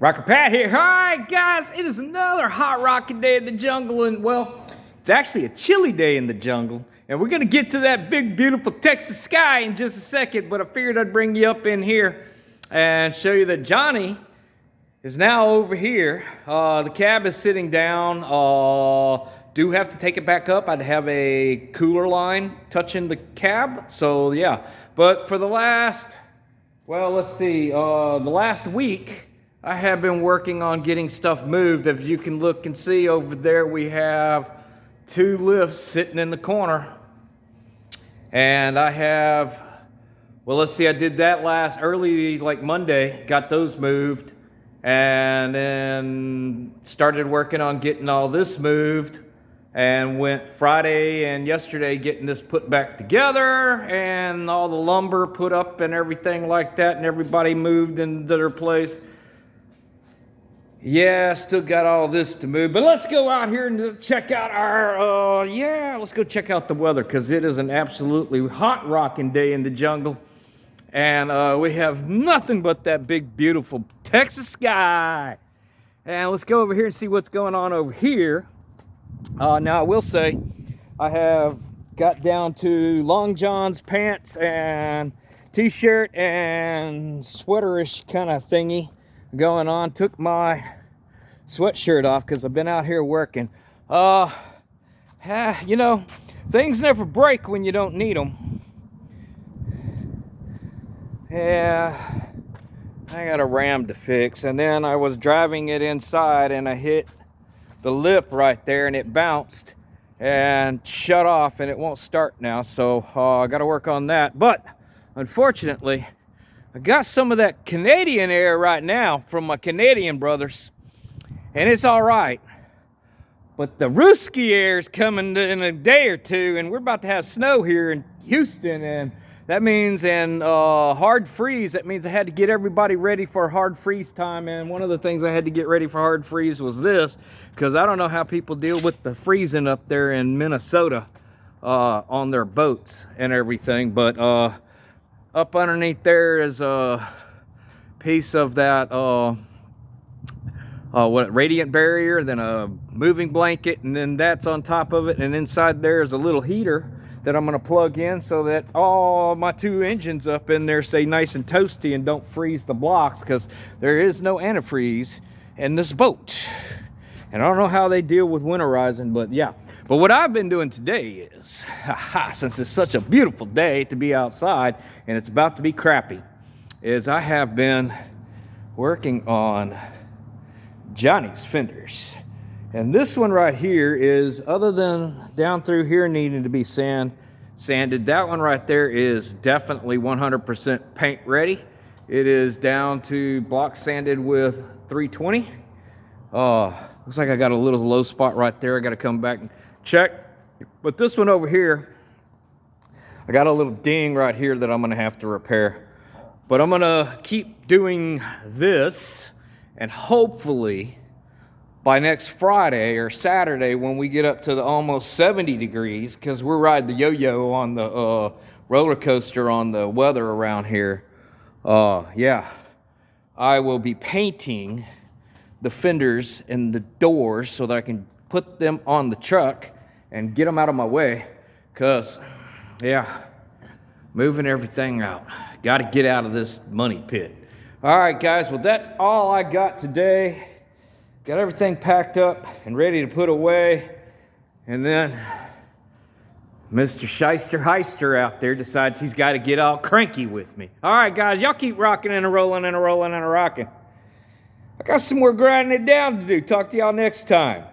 Rocker Pat here. All right, guys, it is another hot rocking day in the jungle, and well, it's actually a chilly day in the jungle, and we're gonna get to that big, beautiful Texas sky in just a second, but I figured I'd bring you up in here and show you that Johnny is now over here. The cab is sitting down. Do have to take it back up. I'd have a cooler line touching the cab, so yeah. But for the last, well, let's see, the last week, I have been working on getting stuff moved. As you can look and see over there, we have 2 lifts sitting in the corner. And I have, well, let's see, I did that early, like Monday, got those moved. And then started working on getting all this moved. And went Friday and yesterday getting this put back together and all the lumber put up and everything like that, and everybody moved into their place. Yeah, still got all this to move, but let's go out here and check out our, let's go check out the weather, because it is an absolutely hot rocking day in the jungle. And we have nothing but that big, beautiful Texas sky. And let's go over here and see what's going on over here. Now, I will say, I have got down to long johns, pants, and t-shirt and sweaterish kind of thingy going on. Took my sweatshirt off because I've been out here working. You know, things never break when you don't need them. Yeah, I got a ram to fix, and then I was driving it inside and I hit the lip right there and it bounced and shut off, and it won't start now, so I got to work on that. But unfortunately, I got some of that Canadian air right now from my Canadian brothers, and it's all right. But the Ruski air is coming in a day or two, and we're about to have snow here in Houston, and that means hard freeze. That means I had to get everybody ready for hard freeze time. And one of the things I had to get ready for hard freeze was this, because I don't know how people deal with the freezing up there in Minnesota on their boats and everything. But up underneath there is a piece of that radiant barrier, then a moving blanket, and then that's on top of it. And inside there is a little heater that I'm going to plug in so that all my 2 engines up in there stay nice and toasty and don't freeze the blocks, because there is no antifreeze in this boat. And I don't know how they deal with winterizing, but yeah. But what I've been doing today is, since it's such a beautiful day to be outside and it's about to be crappy, is I have been working on Johnny's fenders. And this one right here is, other than down through here needing to be sanded, that one right there is definitely 100% paint ready. It is down to block sanded with 320. Looks like I got a little low spot right there. I got to come back and check. But this one over here, I got a little ding right here that I'm going to have to repair. But I'm going to keep doing this, and hopefully by next Friday or Saturday, when we get up to the almost 70 degrees, because we're riding the yo-yo on the roller coaster on the weather around here, yeah, I will be painting the fenders and the doors so that I can put them on the truck and get them out of my way, because, yeah, moving everything out. Got to get out of this money pit. All right, guys, well, that's all I got today. Got everything packed up and ready to put away. And then Mr. Shyster Heister out there decides he's got to get all cranky with me. All right, guys, y'all keep rocking and rolling and rolling and rocking. I got some more grinding it down to do. Talk to y'all next time.